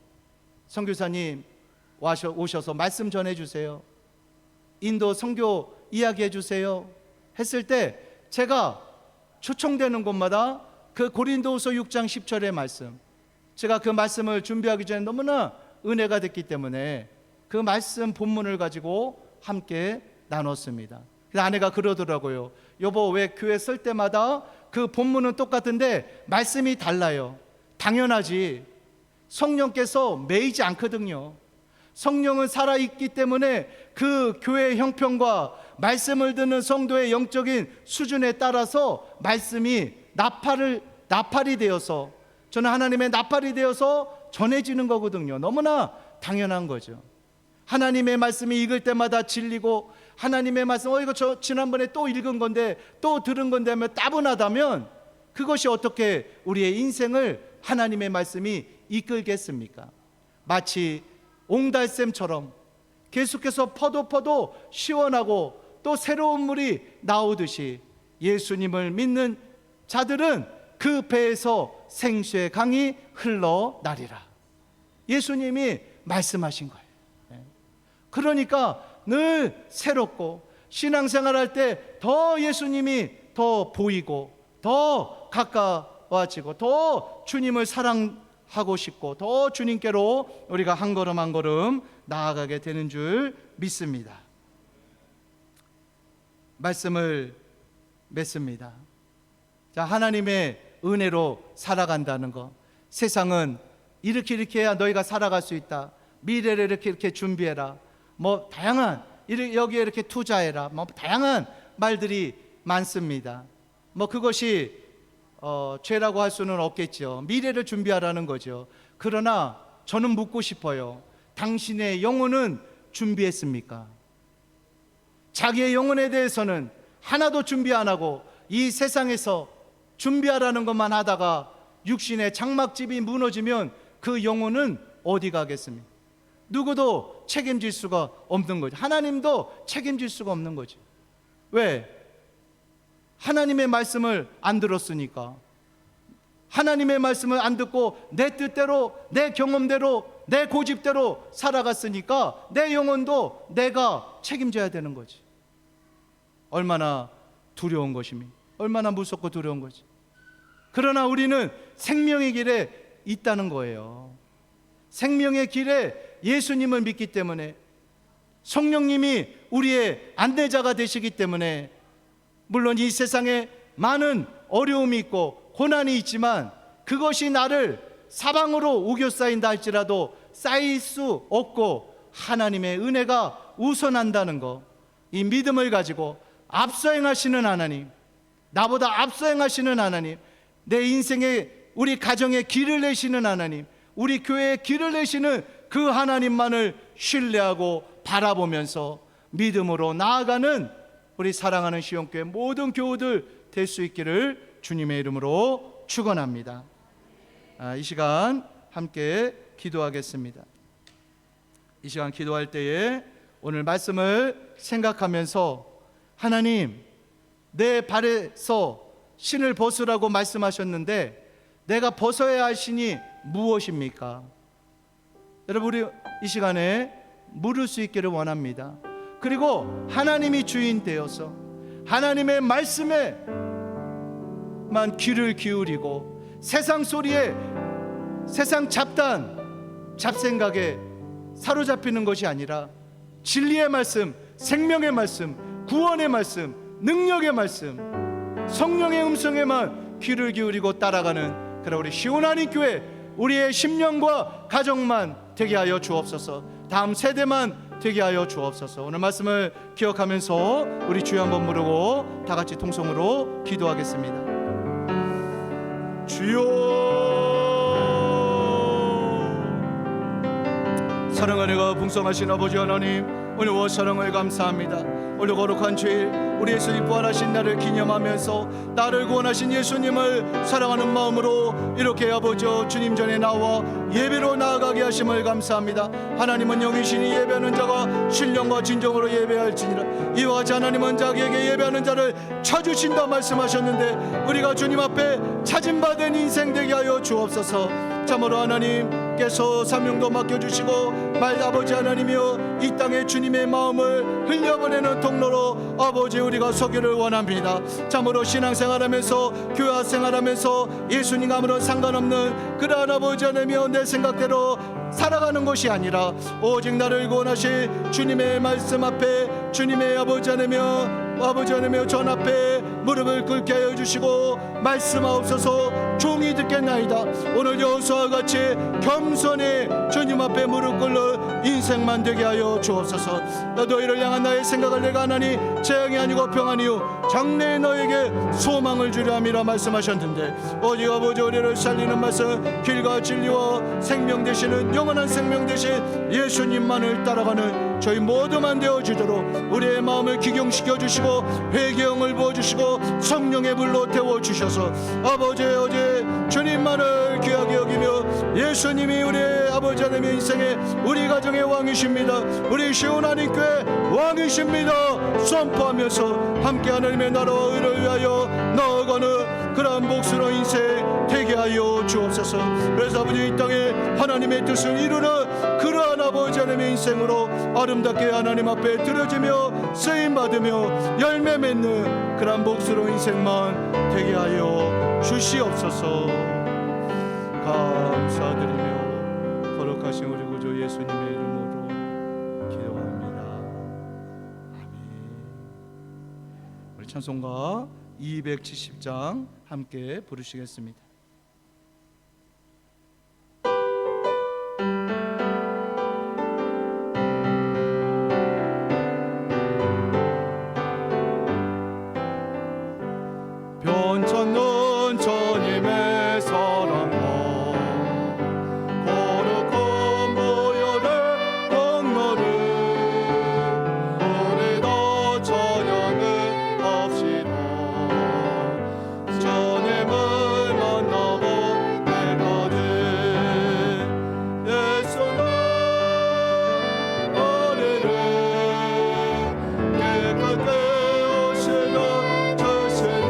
선교사님 오셔서 말씀 전해주세요, 인도 선교 이야기해 주세요 했을 때 제가 초청되는 곳마다 그 고린도후서 6장 10절의 말씀, 제가 그 말씀을 준비하기 전에 너무나 은혜가 됐기 때문에 그 말씀 본문을 가지고 함께 나눴습니다. 그래서 아내가 그러더라고요. 여보, 왜 교회 쓸 때마다 그 본문은 똑같은데 말씀이 달라요? 당연하지. 성령께서 매이지 않거든요. 성령은 살아있기 때문에 그 교회의 형편과 말씀을 듣는 성도의 영적인 수준에 따라서 말씀이 나팔이 되어서, 저는 하나님의 나팔이 되어서 전해지는 거거든요. 너무나 당연한 거죠. 하나님의 말씀이 읽을 때마다 질리고, 하나님의 말씀 이거 저 지난번에 또 읽은 건데 또 들은 건데 하면 따분하다면 그것이 어떻게 우리의 인생을 하나님의 말씀이 이끌겠습니까? 마치 옹달샘처럼 계속해서 퍼도 시원하고 또 새로운 물이 나오듯이 예수님을 믿는 자들은 그 배에서 생수의 강이 흘러나리라. 예수님이 말씀하신 거예요. 그러니까 늘 새롭고 신앙생활할 때 더 예수님이 더 보이고 더 가까워지고 더 주님을 사랑하고 싶고 더 주님께로 우리가 한 걸음 한 걸음 나아가게 되는 줄 믿습니다. 말씀을 맺습니다. 자, 하나님의 은혜로 살아간다는 거, 세상은 이렇게 해야 너희가 살아갈 수 있다, 미래를 이렇게 준비해라, 뭐 다양한 여기에 이렇게 투자해라, 뭐 다양한 말들이 많습니다. 뭐 그것이 죄라고 할 수는 없겠죠. 미래를 준비하라는 거죠. 그러나 저는 묻고 싶어요. 당신의 영혼은 준비했습니까? 자기의 영혼에 대해서는 하나도 준비 안 하고 이 세상에서 준비하라는 것만 하다가 육신의 장막집이 무너지면 그 영혼은 어디 가겠습니까? 누구도 책임질 수가 없는 거죠. 하나님도 책임질 수가 없는 거죠. 왜? 하나님의 말씀을 안 들었으니까. 하나님의 말씀을 안 듣고 내 뜻대로, 내 경험대로, 내 고집대로 살아갔으니까 내 영혼도 내가 책임져야 되는 거지. 얼마나 두려운 것입니까? 얼마나 무섭고 두려운 거지. 그러나 우리는 생명의 길에 있다는 거예요. 생명의 길에 예수님을 믿기 때문에, 성령님이 우리의 안내자가 되시기 때문에, 물론 이 세상에 많은 어려움이 있고 고난이 있지만 그것이 나를 사방으로 우겨싸인다 할지라도 쌓일 수 없고 하나님의 은혜가 우선한다는 것, 이 믿음을 가지고 앞서 행하시는 하나님, 나보다 앞서 행하시는 하나님, 내 인생의, 우리 가정의 길을 내시는 하나님, 우리 교회의 길을 내시는 그 하나님만을 신뢰하고 바라보면서 믿음으로 나아가는 우리 사랑하는 시온교회 모든 교우들 될 수 있기를 주님의 이름으로 축원합니다. 이 시간 함께 기도하겠습니다. 이 시간 기도할 때에 오늘 말씀을 생각하면서, 하나님, 내 발에서 신을 벗으라고 말씀하셨는데 내가 벗어야 할 신이 무엇입니까? 여러분, 우리 이 시간에 물을 수 있기를 원합니다. 그리고 하나님이 주인 되어서 하나님의 말씀에만 귀를 기울이고 세상 소리에, 세상 잡생각에 사로잡히는 것이 아니라 진리의 말씀, 생명의 말씀, 구원의 말씀, 능력의 말씀, 성령의 음성에만 귀를 기울이고 따라가는 그런 우리 시온하나님 교회, 우리의 심령과 가정만 되게 하여 주옵소서. 다음 세대만 되게 하여 주옵소서. 오늘 말씀을 기억하면서 우리 주여 한번 부르고 다 같이 통성으로 기도하겠습니다. 주여, 사랑하는 이가 풍성하신 아버지 하나님, 오늘와 사랑을 감사합니다. 오늘 거룩한 주일 우리 예수님 부활하신 날을 기념하면서 나를 구원하신 예수님을 사랑하는 마음으로 이렇게 아버지 주님 전에 나와 예배로 나아가게 하심을 감사합니다. 하나님은 영이시니 예배하는 자가 신령과 진정으로 예배할지니라. 이와 같이 하나님은 자기에게 예배하는 자를 찾으신다 말씀하셨는데 우리가 주님 앞에 찾음받은 인생 되게 하여 주옵소서. 참으로 하나님께서 사명도 맡겨주시고 말 아버지 하나님이여 이 땅에 주님의 마음을 흘려보내는 통로로 아버지 우리가 서기를 원합니다. 참으로 신앙생활하면서 교회 생활하면서 예수님 아무런 상관없는 그러한 아버지 하나님이여 내 생각대로 살아가는 것이 아니라 오직 나를 구원하실 주님의 말씀 앞에 주님의 아버지 하나님이여 전 앞에 무릎을 꿇게 하여 주시고 말씀하옵소서. 종이 듣겠나이다. 오늘 여호수아와 같이 겸손히 주님 앞에 무릎 꿇는 인생만 되게 하여 주옵소서. 너희를 향한 나의 생각을 내가 하나니 재앙이 아니고 평안이요 장래에 너에게 소망을 주려 함이라 말씀하셨는데 오직 아버지 우리를 살리는 말씀, 길과 진리와 생명 되시는 영원한 생명 되신 예수님만을 따라가는 저희 모두만 되어주도록 우리의 마음을 기경시켜 주시고 회개형을 부어주시고 성령의 불로 태워주셔서 아버지 어제 주님만을 귀하게 여기며 예수님이 우리의 아버지 하나님의 인생에 우리 가정의 왕이십니다. 우리 시온하나님께 왕이십니다 선포하면서 함께 하나님의 나라와 의를 위하여 나아가는 그러한 복스러운 인생 되게 하여 주옵소서. 그래서 아버지 이 땅에 하나님의 뜻을 이루는 그러한 아버지 하나님의 인생으로 아름답게 하나님 앞에 드려지며 쓰임받으며 열매 맺는 그러한 복스러운 인생만 되게 하여 주시옵소서. 감사드리며 거룩하신 우리 구주 예수님의 이름으로 기도합니다. 아멘. 우리 찬송가 270장 함께 부르시겠습니다. 변천는 주님의 사랑과 거룩한 보혈의 공로를 우리도 전형을 합시다. 주님을 만나고 때까지 예수는 우리를 깨끗게 하시는 주시는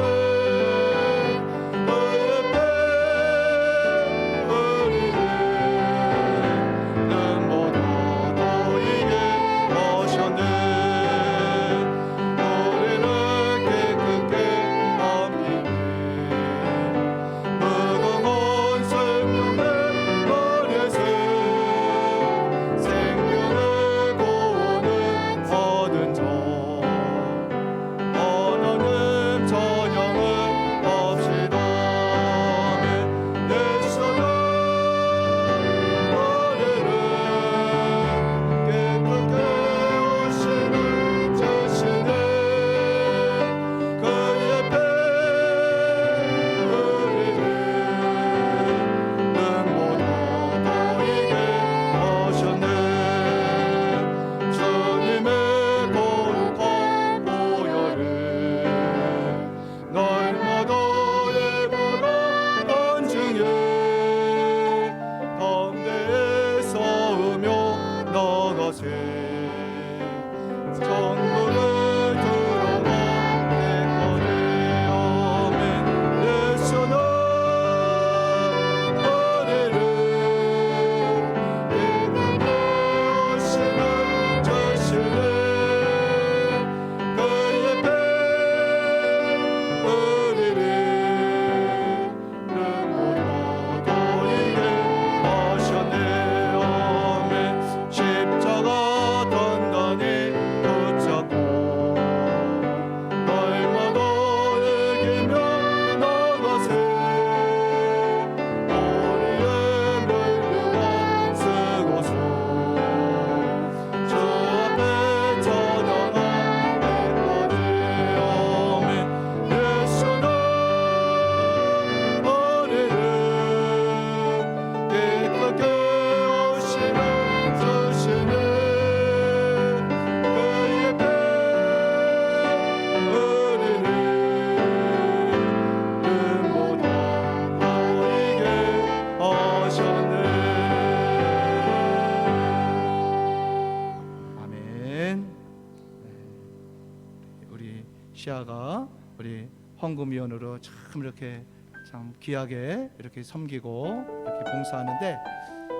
시아가 우리 헌금위원으로 참 이렇게 참 귀하게 이렇게 섬기고 이렇게 봉사하는데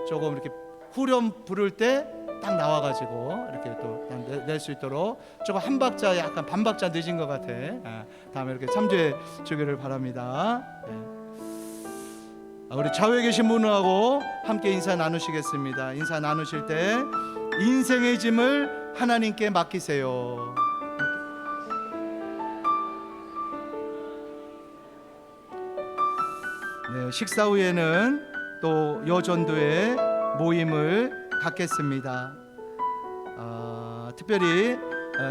조금 이렇게 후렴 부를 때 딱 나와가지고 이렇게 또 낼 수 있도록 조금 한 박자 약간 반 박자 늦은 것 같아. 다음에 이렇게 참조해 주기를 바랍니다. 우리 좌우에 계신 분하고 함께 인사 나누시겠습니다. 인사 나누실 때 인생의 짐을 하나님께 맡기세요. 네, 식사 후에는 또 여전도의 모임을 갖겠습니다. 특별히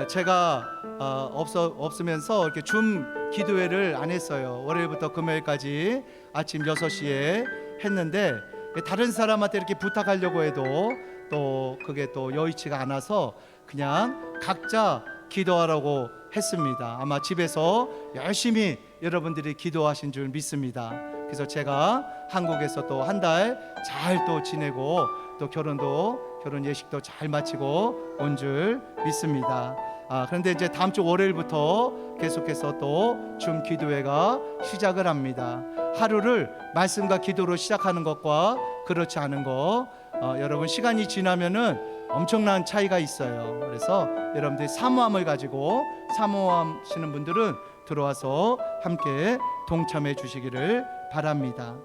제가 없으면서 이렇게 줌 기도회를 안 했어요. 월요일부터 금요일까지 아침 6시에 했는데 다른 사람한테 이렇게 부탁하려고 해도 또 그게 또 여의치가 않아서 그냥 각자 기도하라고 했습니다. 아마 집에서 열심히 여러분들이 기도하신 줄 믿습니다. 그래서 제가 한국에서 또 한 달 잘 또 지내고 또 결혼 예식도 잘 마치고 온 줄 믿습니다. 그런데 이제 다음 주 월요일부터 계속해서 또 줌 기도회가 시작을 합니다. 하루를 말씀과 기도로 시작하는 것과 그렇지 않은 거 여러분 시간이 지나면은 엄청난 차이가 있어요. 그래서 여러분들이 사모함을 가지고 사모하시는 분들은 들어와서 함께 동참해 주시기를 바랍니다.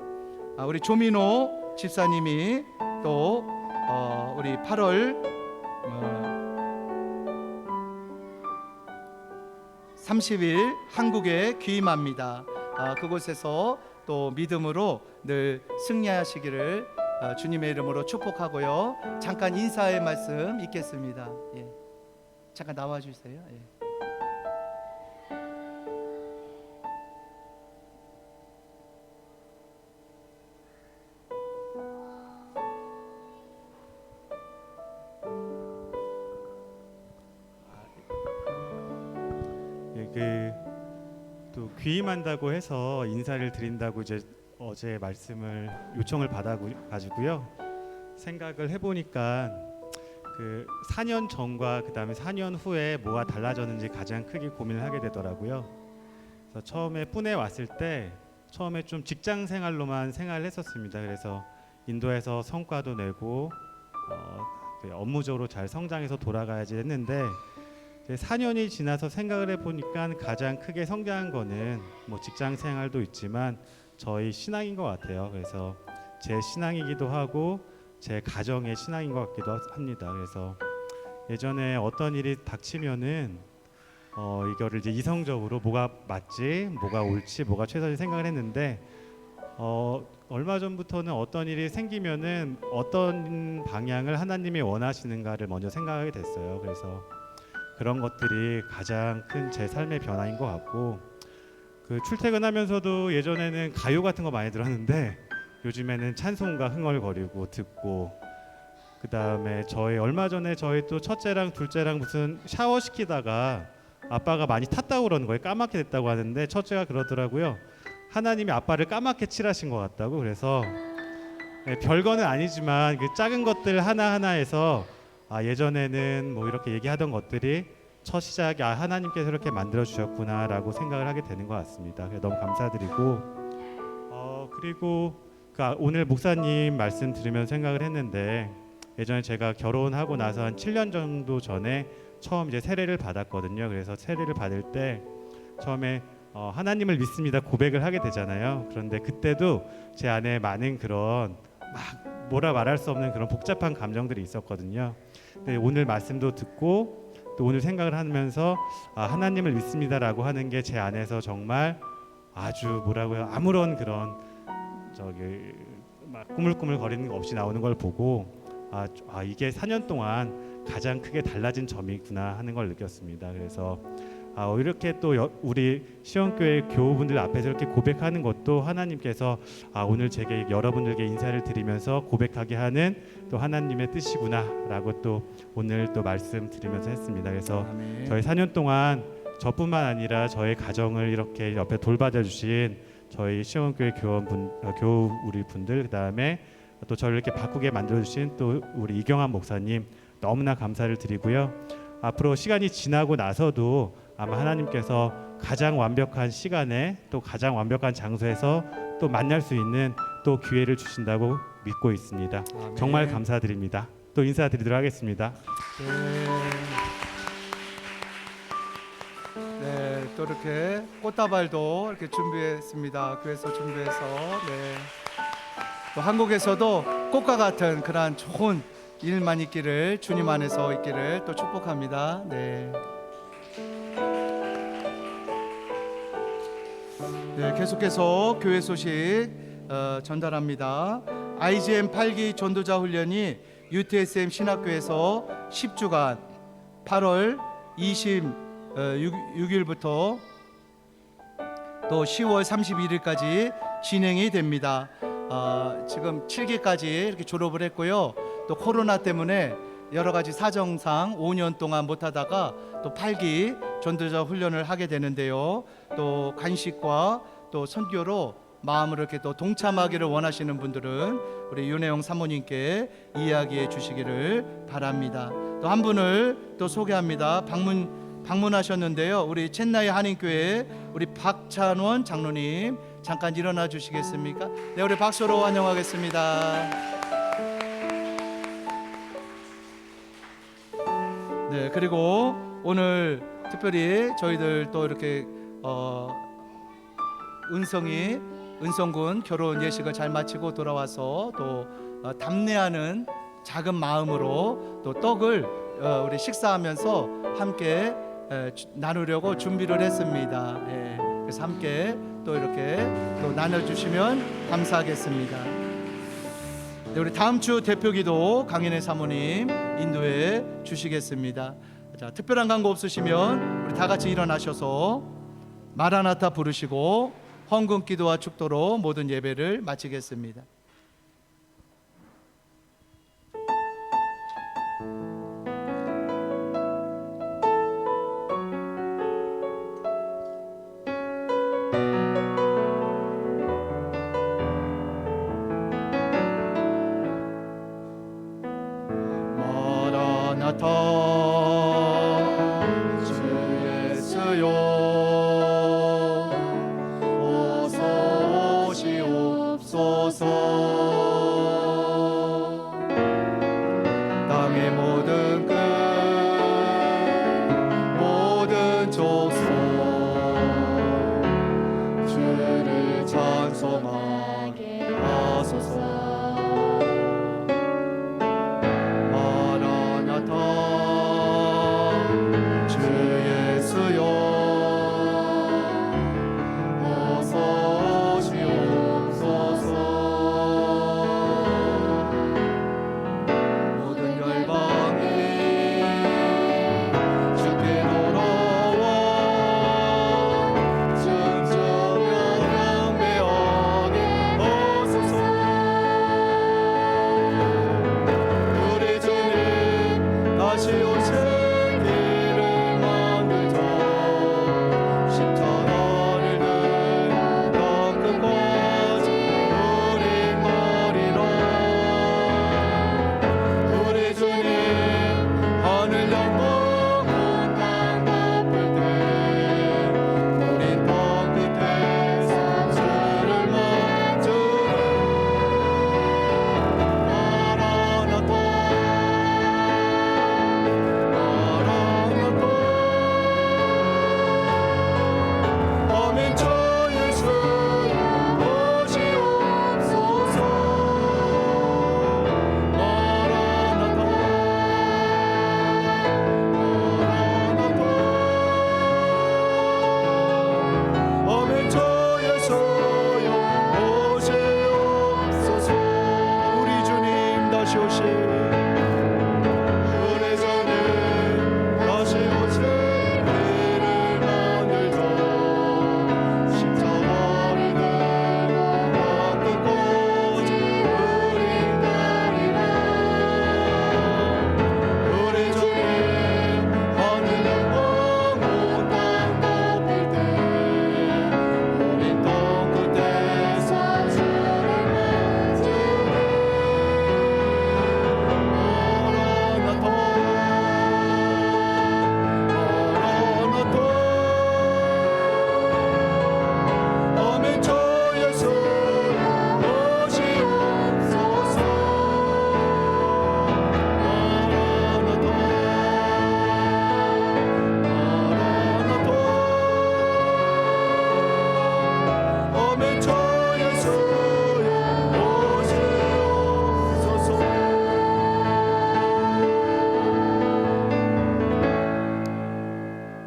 우리 조민호 집사님이 또 우리 8월 30일 한국에 귀임합니다. 그곳에서 또 믿음으로 늘 승리하시기를 주님의 이름으로 축복하고요. 잠깐 인사의 말씀 있겠습니다. 예. 잠깐 나와 주세요. 예. 또 귀임한다고 해서 인사를 드린다고 이제 어제 말씀을 요청을 받아가지고요. 생각을 해보니까 그 4년 전과 그 다음에 4년 후에 뭐가 달라졌는지 가장 크게 고민을 하게 되더라고요. 그래서 처음에 뚠에 왔을 때 처음에 좀 직장 생활로만 생활을 했었습니다. 그래서 인도에서 성과도 내고 업무적으로 잘 성장해서 돌아가야지 했는데 4년이 지나서 생각을 해보니까 가장 크게 성장한 거는 뭐 직장 생활도 있지만 저희 신앙인 것 같아요. 그래서 제 신앙이기도 하고 제 가정의 신앙인 것 같기도 합니다. 그래서 예전에 어떤 일이 닥치면은 이거를 이제 이성적으로 뭐가 맞지, 뭐가 옳지, 뭐가 최선이 생각을 했는데 얼마 전부터는 어떤 일이 생기면은 어떤 방향을 하나님이 원하시는가를 먼저 생각하게 됐어요. 그래서 그런 것들이 가장 큰 제 삶의 변화인 것 같고 그 출퇴근하면서도 예전에는 가요 같은 거 많이 들었는데 요즘에는 찬송가 흥얼거리고 듣고 그 다음에 얼마 전에 저희 또 첫째랑 둘째랑 무슨 샤워 시키다가 아빠가 많이 탔다고 그러는 거예요. 까맣게 됐다고 하는데 첫째가 그러더라고요. 하나님이 아빠를 까맣게 칠하신 것 같다고. 그래서 별거는 아니지만 그 작은 것들 하나하나에서 예전에는 뭐 이렇게 얘기하던 것들이 첫 시작이 하나님께서 이렇게 만들어 주셨구나라고 생각을 하게 되는 것 같습니다. 너무 감사드리고 그리고 오늘 목사님 말씀 들으면서 생각을 했는데 예전에 제가 결혼하고 나서 한 7년 정도 전에 처음 이제 세례를 받았거든요. 그래서 세례를 받을 때 처음에 하나님을 믿습니다 고백을 하게 되잖아요. 그런데 그때도 제 안에 많은 그런 막 뭐라 말할 수 없는 그런 복잡한 감정들이 있었거든요. 근데 오늘 말씀도 듣고 또 오늘 생각을 하면서 하나님을 믿습니다라고 하는 게 제 안에서 정말 아주 아무런 그런 막 꾸물꾸물 거리는 거 없이 나오는 걸 보고 이게 4년 동안 가장 크게 달라진 점이구나 하는 걸 느꼈습니다. 그래서 이렇게 또 우리 시원교회 교우분들 앞에서 이렇게 고백하는 것도 하나님께서 오늘 제게 여러분들께 인사를 드리면서 고백하게 하는 또 하나님의 뜻이구나라고 또 오늘 또 말씀 드리면서 했습니다. 그래서 아멘. 저희 4년 동안 저뿐만 아니라 저희 가정을 이렇게 옆에 돌봐줘 주신 저희 시원교회 교우 우리 분들 그다음에 또 저를 이렇게 바꾸게 만들어 주신 또 우리 이경환 목사님 너무나 감사를 드리고요. 앞으로 시간이 지나고 나서도 아마 하나님께서 가장 완벽한 시간에 또 가장 완벽한 장소에서 또 만날 수 있는 또 기회를 주신다고 믿고 있습니다. 아멘. 정말 감사드립니다. 또 인사드리도록 하겠습니다. 네, 또 이렇게 꽃다발도 이렇게 준비했습니다. 교회에서 준비해서 또 한국에서도 꽃과 같은 그러한 좋은 일만 있기를 주님 안에서 있기를 또 축복합니다. 네, 계속해서 교회 소식 전달합니다. IGM 8기 전도자 훈련이 UTSM 신학교에서 10주간 8월 26일부터 또 10월 31일까지 진행이 됩니다. 지금 7기까지 이렇게 졸업을 했고요. 또 또 코로나 때문에 여러 가지 사정상 5년 동안 못하다가 또 8기 전도자 훈련을 하게 되는데요. 또 간식과 또 선교로 마음을 이렇게 또 동참하기를 원하시는 분들은 우리 윤혜영 사모님께 이야기해 주시기를 바랍니다. 또 한 분을 또 소개합니다. 방문하셨는데요. 우리 첸나이 한인교회 우리 박찬원 장로님 잠깐 일어나 주시겠습니까? 네, 우리 박수로 환영하겠습니다. 네, 그리고 오늘 특별히 저희들 또 이렇게 은성군 결혼 예식을 잘 마치고 돌아와서 또 답례하는 작은 마음으로 또 떡을 우리 식사하면서 함께 나누려고 준비를 했습니다. 예, 그래서 함께 또 이렇게 또 나눠주시면 감사하겠습니다. 네, 우리 다음 주 대표기도 강인혜 사모님 인도해 주시겠습니다. 자, 특별한 광고 없으시면 우리 다 같이 일어나셔서 마라나타 부르시고 헌금 기도와 축도로 모든 예배를 마치겠습니다. 주 예수여 어서 오시옵소서. 땅의 모든 끝 모든 족속 주를 찬송하게 하소서.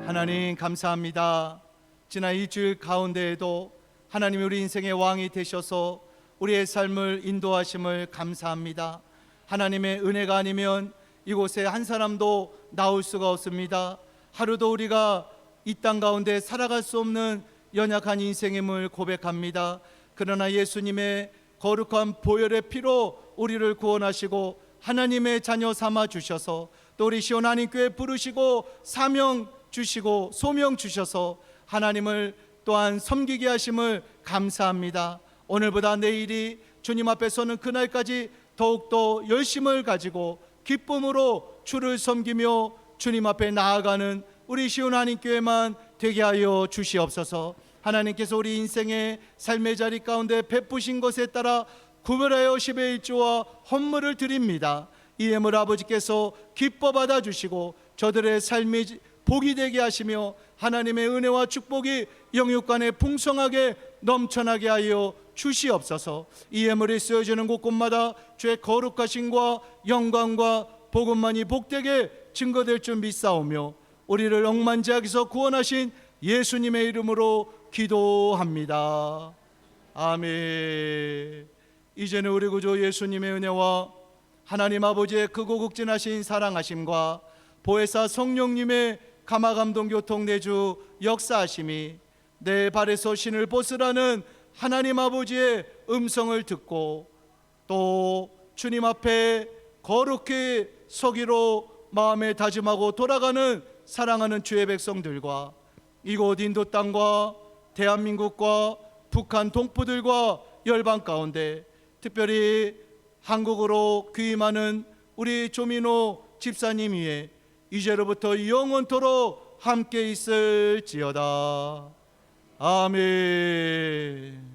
하나님 감사합니다. 지난 일주일 가운데에도 하나님이 우리 인생의 왕이 되셔서 우리의 삶을 인도하심을 감사합니다. 하나님의 은혜가 아니면 이곳에 한 사람도 나올 수가 없습니다. 하루도 우리가 이 땅 가운데 살아갈 수 없는 연약한 인생임을 고백합니다. 그러나 예수님의 거룩한 보혈의 피로 우리를 구원하시고 하나님의 자녀 삼아 주셔서 또 우리 시온 한인교회 부르시고 사명 주시고 소명 주셔서 하나님을 또한 섬기게 하심을 감사합니다. 오늘보다 내일이 주님 앞에 서는 그날까지 더욱더 열심을 가지고 기쁨으로 주를 섬기며 주님 앞에 나아가는 우리 시온 한인교회만 되게 하여 주시옵소서. 하나님께서 우리 인생의 삶의 자리 가운데 베푸신 것에 따라 구별하여 10의 1조와 헌물을 드립니다. 이 예물 아버지께서 기뻐 받아주시고 저들의 삶이 복이 되게 하시며 하나님의 은혜와 축복이 영육간에 풍성하게 넘쳐나게 하여 주시옵소서. 이 예물이 쓰여지는 곳곳마다 주의 거룩하심과 영광과 복음만이 복되게 증거될 줄 믿사오며 우리를 억만제하기서 구원하신 예수님의 이름으로 기도합니다. 아멘. 이제는 우리 구주 예수님의 은혜와 하나님 아버지의 크고 극진하신 사랑하심과 보혜사 성령님의 감화감동 교통 내주 역사하심이 내 발에서 신을 벗으라는 하나님 아버지의 음성을 듣고 또 주님 앞에 거룩히 서기로 마음에 다짐하고 돌아가는 사랑하는 주의 백성들과 이곳 인도 땅과 대한민국과 북한 동포들과 열방 가운데 특별히 한국으로 귀임하는 우리 조민호 집사님 위에 이제로부터 영원토록 함께 있을지어다. 아멘.